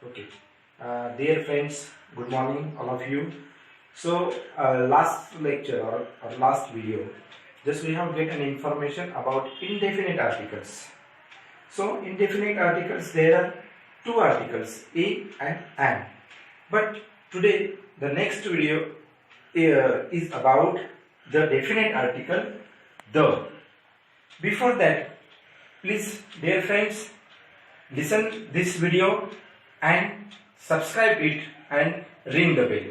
Okay, dear friends, good morning, all of you. So, last lecture or last video, just we have get an information about indefinite articles. So, indefinite articles, there are two articles, a and an. But today, the next video is about the definite article, the. Before that, please, dear friends, listen this video and subscribe it and ring the bell.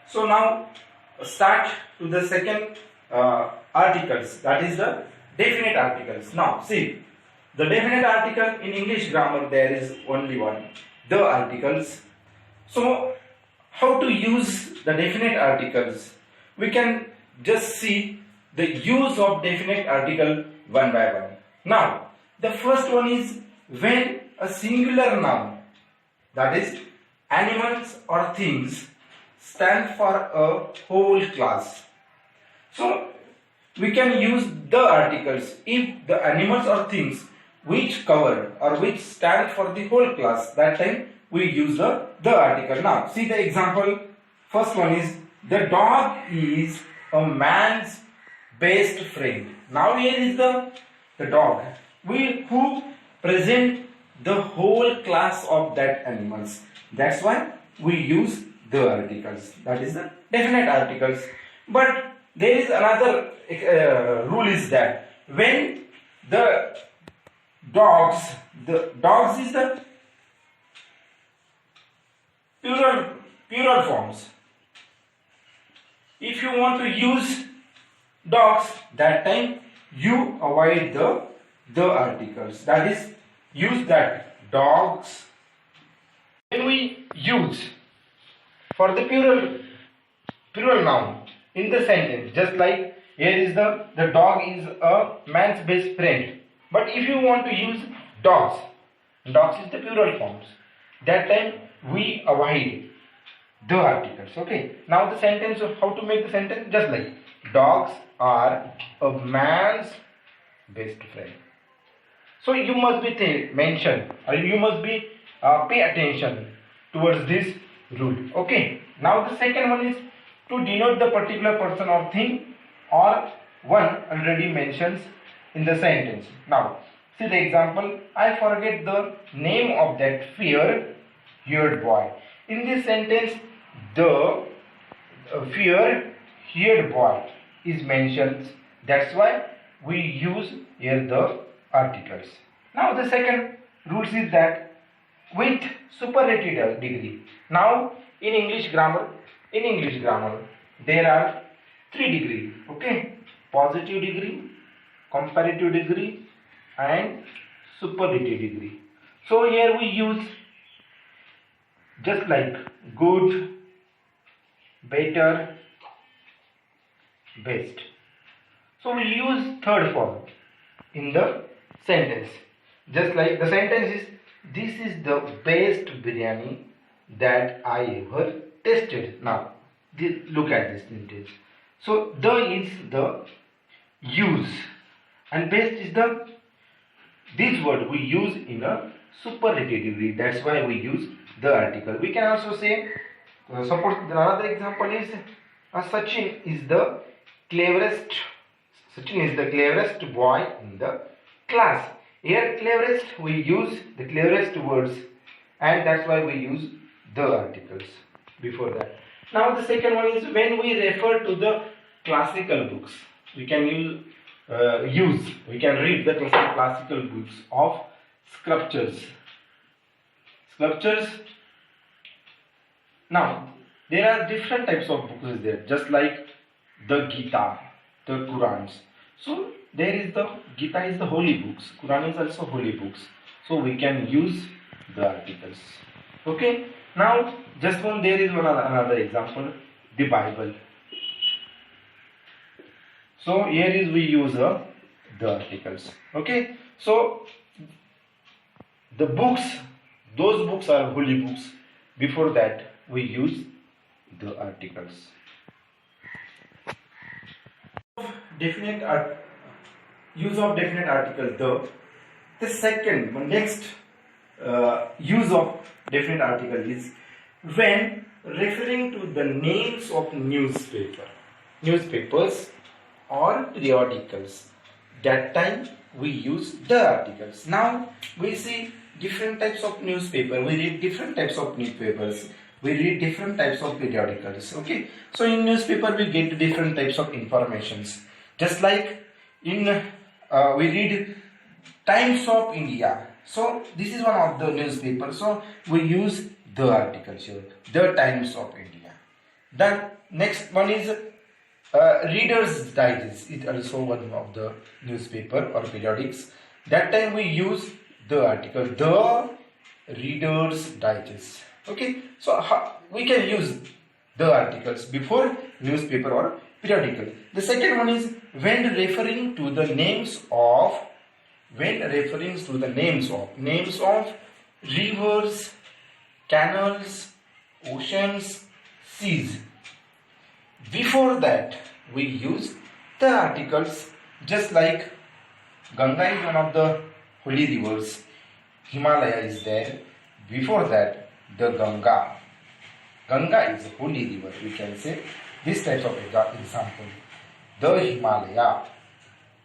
So now start to the second articles, that is the definite articles. Now see, the definite article in English grammar there is only one, the articles. So how to use the definite articles? We can just see the use of definite article one by one. Now the first one is when a singular noun, that is animals or things, stand for a whole class. So we can use the articles if the animals or things which cover or which stand for the whole class, that time we use the article. Now see the example. First one is the dog is a man's best friend. Now here is the dog who present the whole class of that animals. That's why we use the articles, that is the definite articles. But there is another rule is that when the dogs is the plural forms. If you want to use dogs, that time you avoid the articles, that is use that dogs. When we use for the plural noun in the sentence, just like here is the dog is a man's best friend. But if you want to use dogs is the plural forms, that time we avoid the articles. Okay, now the sentence, how to make the sentence, just like dogs are a man's best friend. So you must be mentioned, or you must be pay attention towards this rule. Okay. Now the second one is to denote the particular person or thing, or one already mentions in the sentence. Now see the example. I forget the name of that fear-haired boy. In this sentence, the fear-haired boy is mentioned. That's why we use here the articles. Now the second rule is that with superlative degree. Now in English grammar there are 3 degrees. Okay, positive degree, comparative degree and superlative degree. So here we use just like good, better, best. So we use third form in the sentence. Just like the sentence is, this is the best biryani that I ever tasted. Now look at this sentence. So the is the use and best is this word we use in a superlative degree. That's why we use the article. We can also say, suppose another example is Sachin is the cleverest boy in the class. Here cleverest, we use the cleverest words, and that's why we use the articles before that. Now the second one is when we refer to the classical books. We can we can read the classical books of sculptures. Now there are different types of books there, just like the Gita, the Qurans. So there is the Gita is the holy books, Quran is also holy books. So we can use the articles. Okay. Now just one, there is another example, the Bible. So here is we use the articles. Okay. So the books, those books are holy books. Before that we use the articles. Use of definite article the second next use of definite article is when referring to the names of newspapers or periodicals. That time we use the articles. Now we see different types of newspaper. We read different types of newspapers. We read different types of periodicals. Okay. So in newspaper we get different types of informations. Just like in we read Times of India. So this is one of the newspapers. So we use the articles here. The Times of India. Then next one is Reader's Digest. It also one of the newspaper or periodics. That time we use the article. The Reader's Digest. Okay. So we can use the articles before newspaper or periodical. The second one is when referring to the names of rivers, canals, oceans, seas. Before that we use the articles, just like Ganga is one of the holy rivers, Himalaya is there. Before that the Ganga is a holy river. We can say this type of example. The Himalaya.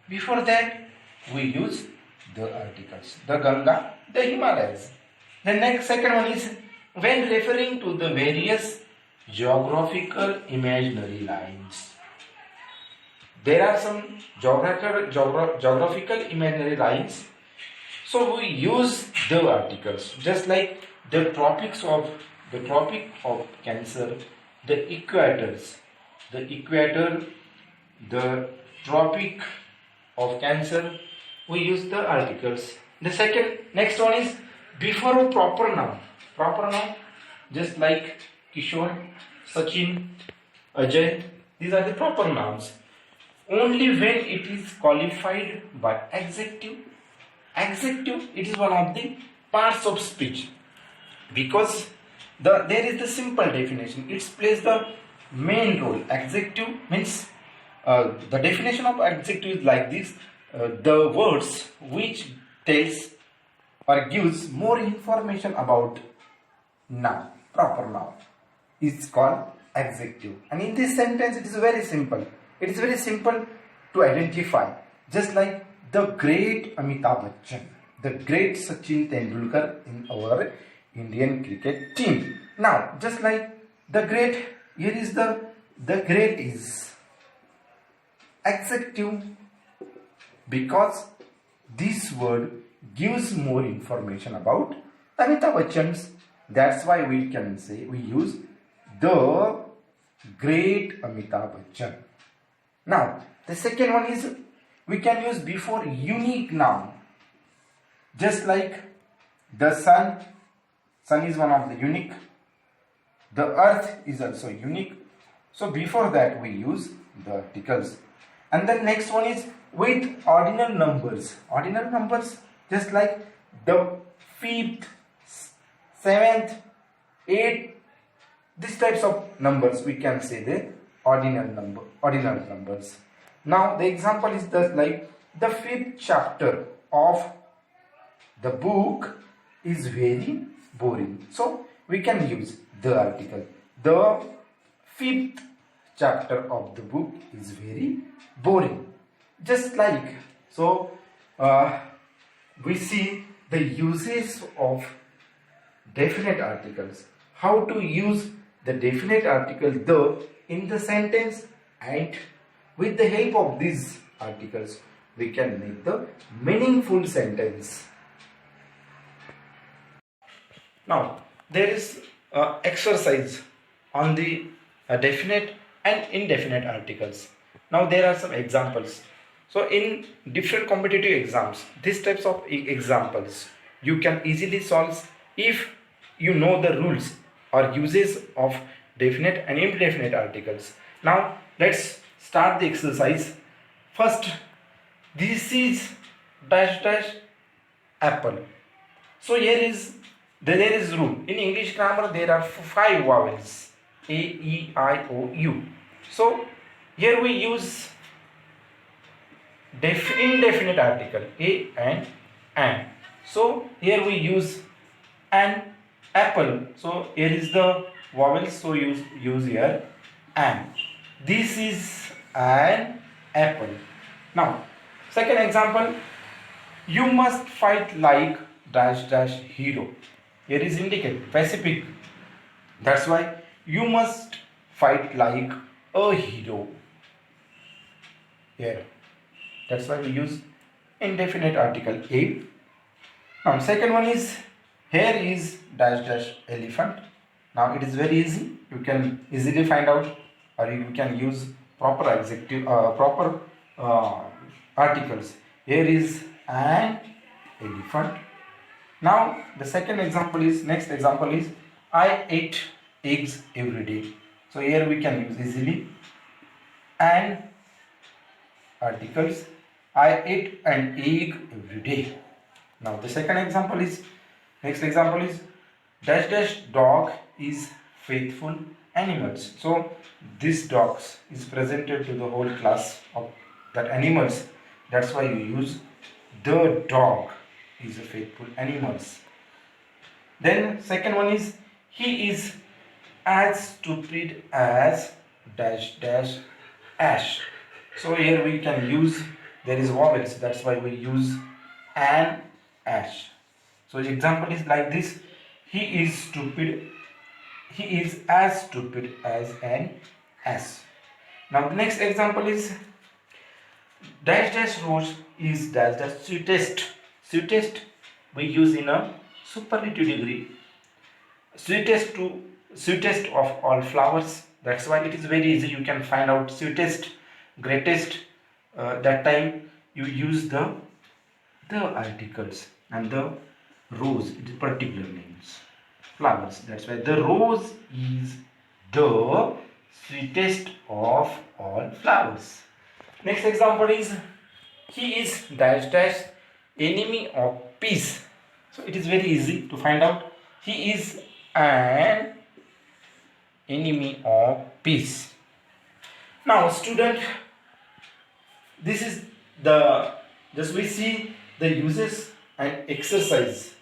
Before that we use the articles. The Ganga, the Himalayas. The second one is when referring to the various geographical imaginary lines. There are some geographical imaginary lines. So we use the articles. Just like the Tropic of Cancer, the equators, the Tropic of Cancer, we use the articles. The next one is before a proper noun, just like Kishor, Sachin, Ajay, these are the proper nouns. Only when it is qualified by adjective, it is one of the parts of speech, because there is the simple definition. It plays the main role. Adjective means the definition of adjective is like this: the words which tells or gives more information about noun, proper noun, is called adjective. And in this sentence, it is very simple. It is very simple to identify. Just like the great Amitabh Bachchan, the great Sachin Tendulkar in our Indian cricket team. Now, just like the great, here is the great is adjective, because this word gives more information about Amitabh Bachchan's. That's why we can say we use the great Amitabh Bachchan. Now, the second one is we can use before unique noun. Just like the sun is one of the unique. The earth is also unique. So before that we use the articles. And the next one is with ordinal numbers. Ordinal numbers, just like the 5th, 7th, 8th, these types of numbers we can say the ordinal numbers. Now the example is just like the 5th chapter of the book is very boring. So we can use the article. The 5th chapter of the book is very boring. Just like so we see the uses of definite articles. How to use the definite article the in the sentence, and with the help of these articles we can make the meaningful sentence. Now there is exercise on the definite and indefinite articles. Now there are some examples. So in different competitive exams, these types of examples you can easily solve if you know the rules or uses of definite and indefinite articles. Now let's start the exercise. First, this is dash dash apple. So there is rule. In English grammar there are 5 vowels: A, E, I, O, U. So here we use indefinite article A and. So here we use an apple. So here is the vowel, so use here an. This is an apple. Now, second example, you must fight like dash dash hero. Here is indicate Pacific. That's why you must fight like a hero. Here. That's why we use indefinite article a. Now second one is, here is dash dash elephant. Now it is very easy. You can easily find out, or you can use proper adjective, proper uh, articles. Here is an elephant. Now the second example is, next example is, I ate eggs every day. So here we can use easily an articles. I ate an egg every day. Now the second example is, next example is, dash dash dog is faithful animals. So this dogs is presented to the whole class of that animals. That's why you use the dog is a faithful animals. Then second one is, he is as stupid as dash dash ash. So here we can use, there is vowels, that's why we use an ash. So the example is like this, he is stupid, he is as stupid as an ass. Now the next example is, dash dash rose is dash dash sweetest. Sweetest we use in a superlative degree. Sweetest of all flowers. That's why it is very easy. You can find out sweetest, greatest. That time you use the articles, and the rose it is particular names flowers. That's why the rose is the sweetest of all flowers. Next example is, he is dash dash enemy of peace. So it is very easy to find out. He is an enemy of peace. Now student, this is the, just we see the uses and exercise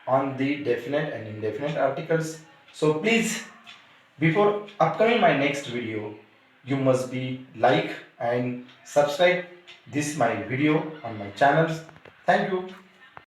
on the definite and indefinite articles. So please, before upcoming my next video, you must be like and subscribe this my video on my channels. Thank you.